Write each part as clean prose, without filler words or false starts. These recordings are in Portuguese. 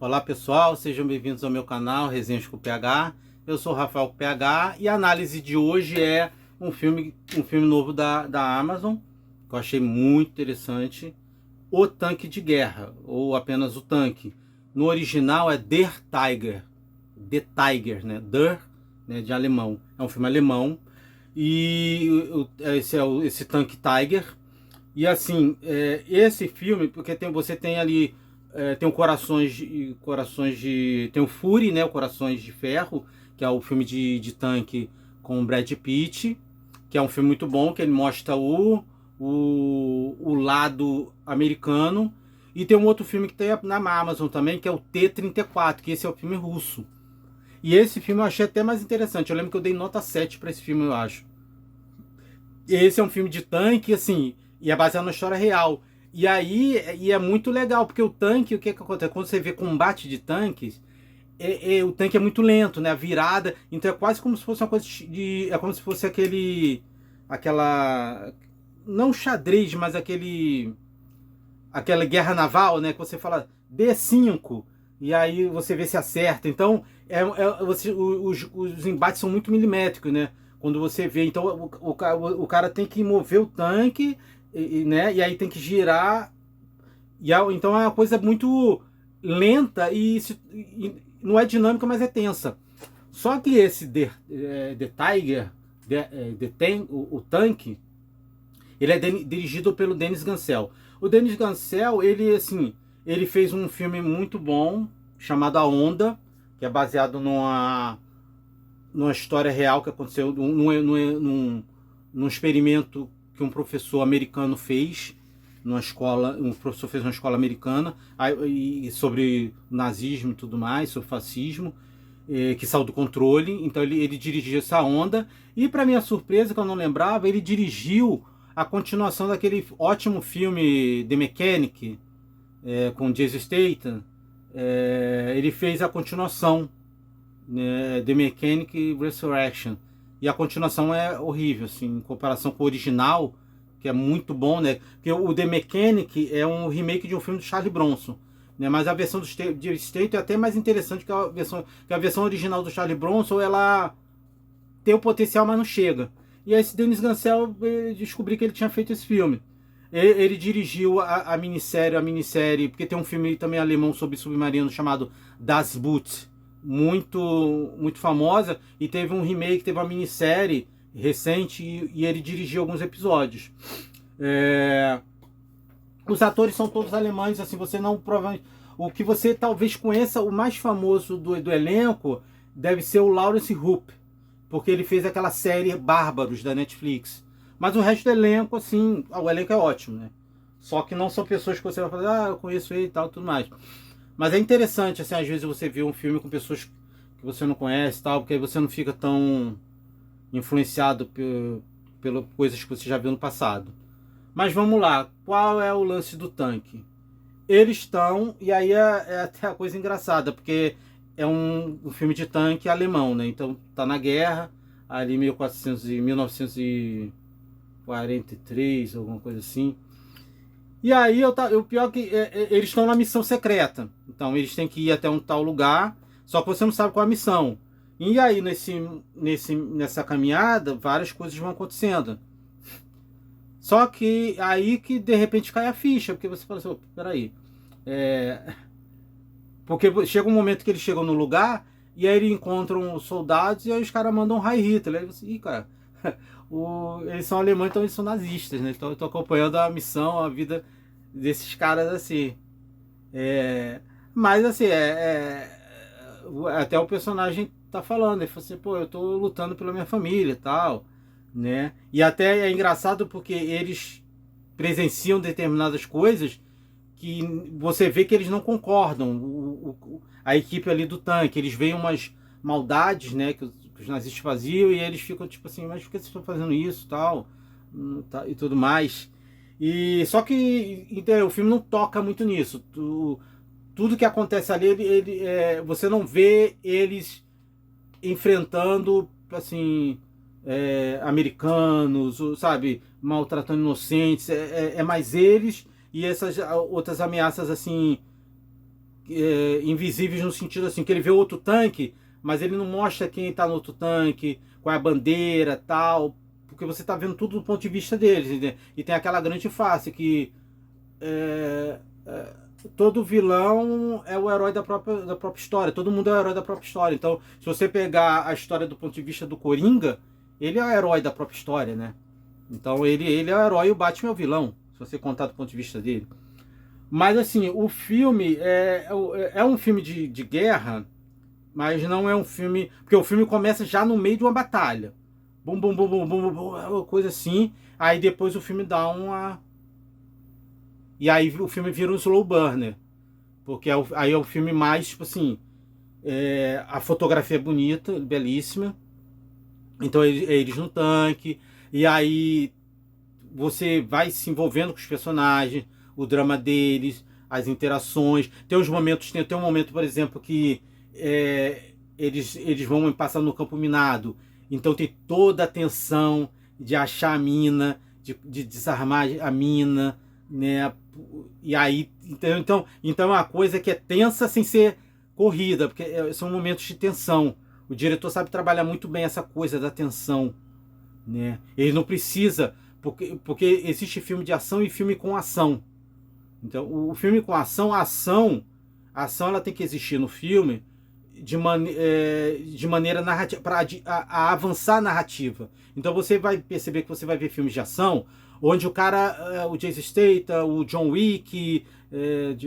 Olá pessoal, sejam bem-vindos ao meu canal Resenhas com PH. Eu sou o Rafael PH e a análise de hoje é um filme novo da Amazon, que eu achei muito interessante, O Tanque de Guerra, ou apenas O Tanque. No original é Der Tiger, The Tiger, né? Der, né, de alemão. É um filme alemão e esse Tanque Tiger. E assim, esse filme, porque você tem ali, tem o tem o Fury, né, o Corações de Ferro, que é o filme de tanque com o Brad Pitt, que é um filme muito bom, que ele mostra o lado americano. E tem um outro filme que tem na Amazon também, que é o T-34, que esse é o filme russo. E esse filme eu achei até mais interessante. Eu lembro que eu dei nota 7 para esse filme, eu acho. Esse é um filme de tanque, assim, e é baseado na história real. E aí, é muito legal, porque o tanque, o que que acontece? Quando você vê combate de tanques, o tanque é muito lento, né? A virada, então é quase como se fosse uma coisa é como se fosse aquela, não xadrez, mas aquela guerra naval, né? Que você fala D5, e aí você vê se acerta. Então, os embates são muito milimétricos, né? Quando você vê, então o cara tem que mover o tanque, né? E aí tem que girar. Então é uma coisa muito lenta e não é dinâmica, mas é tensa. Só que esse The Tiger, o tanque, ele é dirigido pelo Denis Gansel. O Denis Gansel, ele assim, ele fez um filme muito bom chamado A Onda, que é baseado numa história real que aconteceu num experimento que um professor americano fez numa escola, um professor fez uma escola americana e sobre nazismo e tudo mais, sobre fascismo, que saiu do controle. Então ele dirigiu essa onda e, para minha surpresa, que eu não lembrava, ele dirigiu a continuação daquele ótimo filme The Mechanic, com Jason Statham. Ele fez a continuação, né, The Mechanic Resurrection, e a continuação é horrível, assim, em comparação com o original, que é muito bom, né? Porque o The Mechanic é um remake de um filme do Charlie Bronson, né? Mas a versão do Statham é até mais interessante que a versão original do Charlie Bronson. Ela tem o potencial, mas não chega. E aí esse Denis Gansel, descobri que ele tinha feito esse filme. Ele dirigiu a minissérie, porque tem um filme também alemão sobre submarino chamado Das Boot, muito famosa, e teve um remake, teve uma minissérie recente, e ele dirigiu alguns episódios. Os atores são todos alemães, assim, você não provavelmente, o que você talvez conheça, o mais famoso do elenco deve ser o Lawrence Hoop, porque ele fez aquela série Bárbaros da Netflix. Mas o resto do elenco, assim, o elenco é ótimo, né? Só que não são pessoas que você vai falar, eu conheço ele e tal, tudo mais. Mas é interessante, assim, às vezes você vê um filme com pessoas que você não conhece e tal, porque aí você não fica tão influenciado pelas coisas que você já viu no passado. Mas vamos lá, qual é o lance do tanque? Eles estão, e aí é até a coisa engraçada, porque é um filme de tanque alemão, né? Então tá na guerra, ali 1943, alguma coisa assim. E aí o pior é que eles estão na missão secreta. Então eles têm que ir até um tal lugar, só que você não sabe qual é a missão. E aí nessa caminhada, várias coisas vão acontecendo. Só que aí que de repente cai a ficha, porque você fala assim, peraí. Porque chega um momento que eles chegam no lugar e aí eles encontram os soldados e aí os caras mandam um Heil Hitler. Aí você, ih, cara, eles são alemães, então eles são nazistas, né? Então eu tô acompanhando a missão, a vida desses caras assim. Mas assim, até o personagem tá falando, ele falou assim, pô, eu tô lutando pela minha família e tal, né? E até é engraçado porque eles presenciam determinadas coisas que você vê que eles não concordam. A equipe ali do tanque, eles veem umas maldades, né, que os nazistas faziam, e eles ficam tipo assim, mas por que vocês estão fazendo isso, tal, e tudo mais. E só que então, o filme não toca muito nisso. Tudo que acontece ali, você não vê eles enfrentando, assim, americanos, sabe, maltratando inocentes. É mais eles e essas outras ameaças, assim, invisíveis no sentido assim, que ele vê outro tanque, mas ele não mostra quem está no outro tanque, qual é a bandeira, tal, porque você está vendo tudo do ponto de vista deles, né? E tem aquela grande face que todo vilão é o herói da própria história, todo mundo é o herói da própria história. Então, se você pegar a história do ponto de vista do Coringa, ele é o herói da própria história, né? Então ele é o herói e o Batman é o vilão, se você contar do ponto de vista dele. Mas assim, o filme é um filme de guerra, mas não é um filme. Porque o filme começa já no meio de uma batalha. Bum, bum, bum, bum, bum, bum, uma coisa assim. Aí depois o filme dá uma. E aí o filme vira um slow burner. Porque aí é o filme mais, tipo assim. A fotografia é bonita, belíssima. Então eles no tanque. E aí você vai se envolvendo com os personagens, o drama deles, as interações. Tem uns momentos, tem um momento, por exemplo, que eles vão passar no campo minado. Então tem toda a tensão de achar a mina, de desarmar a mina, né? E aí, então é uma coisa que é tensa sem ser corrida, porque são momentos de tensão. O diretor sabe trabalhar muito bem essa coisa da tensão, né? Ele não precisa, porque existe filme de ação e filme com ação. Então, o filme com ação, a ação ela tem que existir no filme de maneira narrativa, para avançar a narrativa. Então você vai perceber que você vai ver filmes de ação onde o cara, o Jason Statham, o John Wick,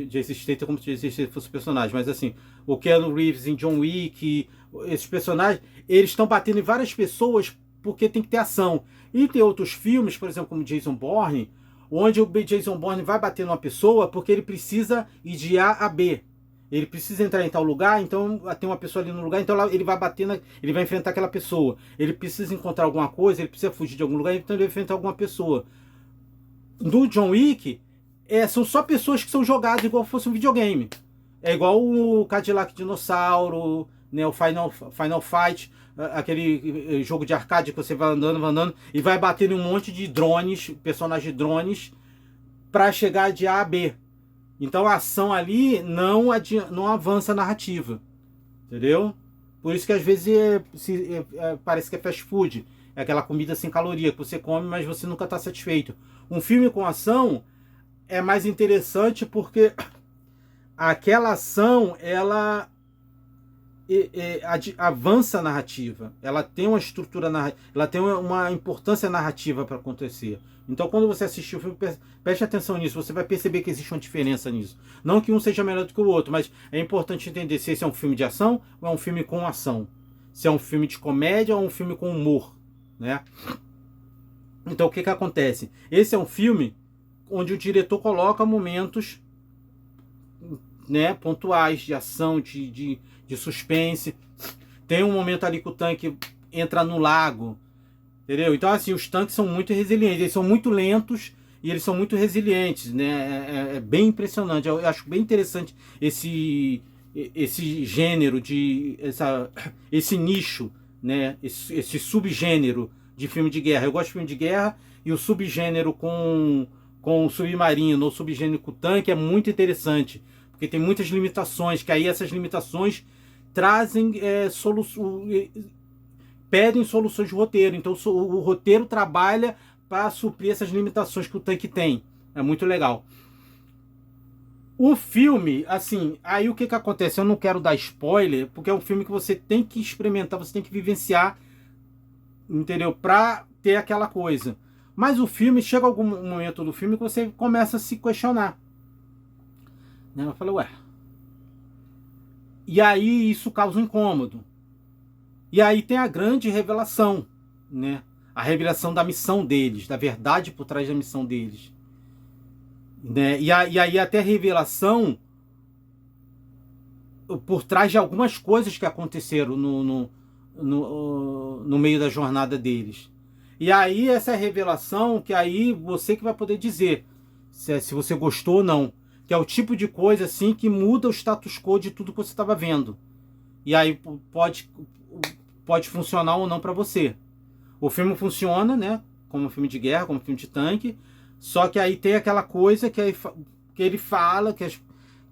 Jason Statham como se Jason Statham fosse personagem, mas assim, o Keanu Reeves em John Wick, esses personagens, eles estão batendo em várias pessoas porque tem que ter ação. E tem outros filmes, por exemplo, como Jason Bourne, onde o Jason Bourne vai bater numa pessoa porque ele precisa ir de A a B. Ele precisa entrar em tal lugar, então tem uma pessoa ali no lugar, então ele vai bater, ele vai enfrentar aquela pessoa. Ele precisa encontrar alguma coisa, ele precisa fugir de algum lugar, então ele vai enfrentar alguma pessoa. No John Wick, são só pessoas que são jogadas igual se fosse um videogame. É igual o Cadillac Dinossauro, né, o Final Fight, aquele jogo de arcade que você vai andando e vai batendo em um monte de drones, personagens de drones, para chegar de A a B. Então a ação ali não avança a narrativa, entendeu? Por isso que às vezes parece que é fast food, é aquela comida sem caloria que você come, mas você nunca está satisfeito. Um filme com ação é mais interessante porque aquela ação ela avança a narrativa, ela tem uma estrutura narrativa, ela tem uma importância narrativa para acontecer. Então quando você assistir o filme, preste atenção nisso, você vai perceber que existe uma diferença nisso. Não que um seja melhor do que o outro, mas é importante entender se esse é um filme de ação ou é um filme com ação, se é um filme de comédia ou um filme com humor, né? Então o que acontece? Esse é um filme onde o diretor coloca momentos, né, pontuais de ação, de suspense. Tem um momento ali que o tanque entra no lago, entendeu? Então assim, os tanques são muito resilientes, eles são muito lentos e eles são muito resilientes, né? É bem impressionante. Eu acho bem interessante esse gênero esse nicho, né? Esse subgênero de filme de guerra. Eu gosto de filme de guerra e o subgênero com submarino ou subgênero com tanque é muito interessante, porque tem muitas limitações, que aí essas limitações trazem pedem soluções de roteiro. Então o roteiro trabalha para suprir essas limitações que o tanque tem. É muito legal. O filme, assim, aí o que acontece? Eu não quero dar spoiler, porque é um filme que você tem que experimentar, você tem que vivenciar, entendeu? Pra ter aquela coisa. Mas o filme, chega algum momento do filme que você começa a se questionar. Né? Eu falei, ué. E aí isso causa um incômodo. E aí tem a grande revelação, né? A revelação da missão deles, da verdade por trás da missão deles. Né? E aí até a revelação por trás de algumas coisas que aconteceram no meio da jornada deles. E aí essa revelação que aí você que vai poder dizer se você gostou ou não. Que é o tipo de coisa assim que muda o status quo de tudo que você estava vendo. E aí pode funcionar ou não para você. O filme funciona, né? Como um filme de guerra, como um filme de tanque. Só que aí tem aquela coisa que ele fala,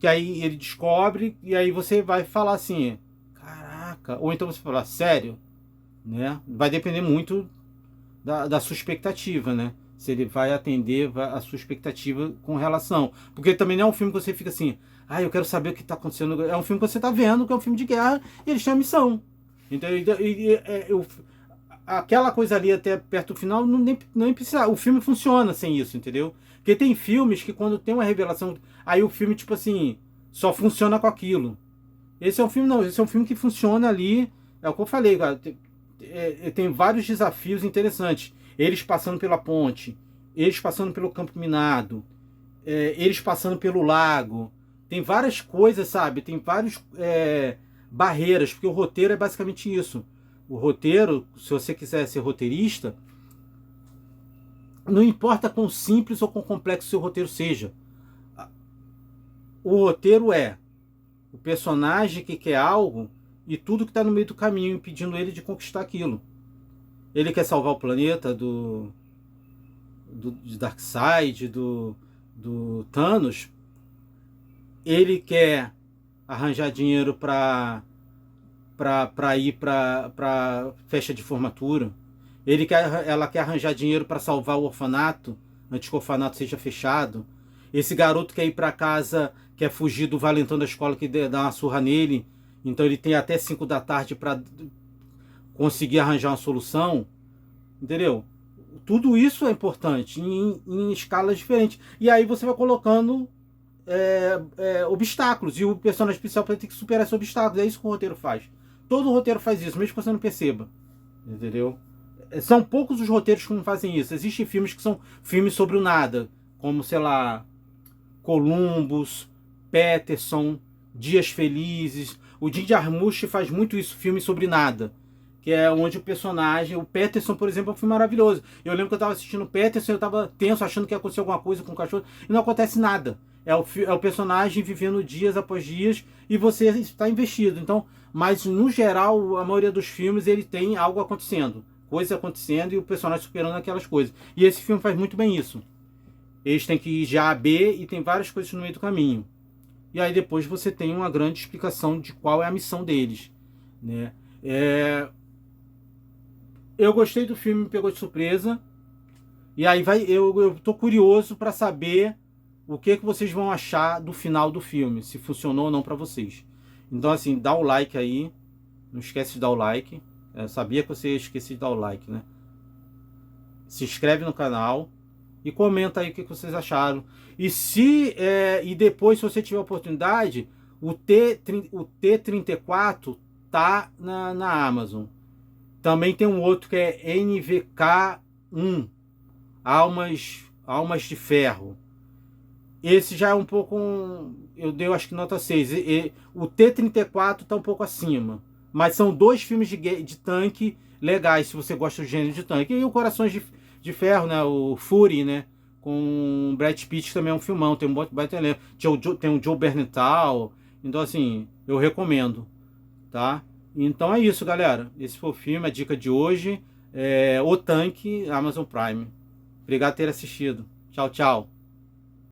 que aí ele descobre, e aí você vai falar assim, caraca, ou então você fala, sério, né? Vai depender muito da sua expectativa, né? Se ele vai atender a sua expectativa com relação. Porque também não é um filme que você fica assim, eu quero saber o que está acontecendo. É um filme que você está vendo, que é um filme de guerra, e eles têm a missão. Então, aquela coisa ali até perto do final, nem precisa. O filme funciona sem isso, entendeu? Porque tem filmes que quando tem uma revelação, aí o filme, tipo assim, só funciona com aquilo. Esse é um filme, não, esse é um filme que funciona ali, é o que eu falei, cara. Tem vários desafios interessantes. Eles passando pela ponte, eles passando pelo campo minado, eles passando pelo lago. Tem várias coisas, sabe? Tem várias barreiras, porque o roteiro é basicamente isso. O roteiro, se você quiser ser roteirista, não importa quão simples ou quão complexo o seu roteiro seja. O roteiro é o personagem que quer algo e tudo que está no meio do caminho impedindo ele de conquistar aquilo. Ele quer salvar o planeta de Darkseid, do Thanos. Ele quer arranjar dinheiro para ir para festa de formatura. Ela quer arranjar dinheiro para salvar o orfanato antes que o orfanato seja fechado. Esse garoto quer ir para casa, quer fugir do valentão da escola que dá uma surra nele. Então ele tem até 5 da tarde para conseguir arranjar uma solução. Entendeu? Tudo isso é importante em escalas diferentes. E aí você vai colocando obstáculos. E o personagem principal vai ter que superar esses obstáculos. É isso que o roteiro faz. Todo o roteiro faz isso, mesmo que você não perceba. Entendeu? São poucos os roteiros que não fazem isso. Existem filmes que são filmes sobre o nada. Como, sei lá, Columbus, Peterson, Dias Felizes. O Jim Jarmusch faz muito isso, filme sobre nada. Que é onde o personagem... O Peterson, por exemplo, é um filme maravilhoso. Eu lembro que eu estava assistindo o Peterson e eu estava tenso, achando que ia acontecer alguma coisa com o cachorro. E não acontece nada. É o personagem vivendo dias após dias e você está investido. Então, mas no geral, a maioria dos filmes, ele tem algo acontecendo. Coisas acontecendo e o personagem superando aquelas coisas. E esse filme faz muito bem isso. Eles têm que ir de A a B e tem várias coisas no meio do caminho. E aí depois você tem uma grande explicação de qual é a missão deles. Né? Eu gostei do filme, me pegou de surpresa. E aí eu tô curioso para saber o que vocês vão achar do final do filme, se funcionou ou não para vocês. Então assim, dá o like aí, não esquece de dar o like. Eu sabia que você esqueci de dar o like, né? Se inscreve no canal e comenta aí o que vocês acharam. E depois, se você tiver oportunidade, o T-34 tá na Amazon. Também tem um outro que é NVK-1, Almas de Ferro. Esse já é um pouco... eu dei acho que nota 6. O T-34 tá um pouco acima. Mas são dois filmes de tanque legais, se você gosta do gênero de tanque. E o Corações de Ferro, né? O Fury, né? Com Brad Pitt também é um filmão. Tem um baita elenco. Tem um Joe Bernthal. Então, assim, eu recomendo. Tá? Então é isso, galera. Esse foi o filme, a dica de hoje. O Tanque, Amazon Prime. Obrigado por ter assistido. Tchau, tchau.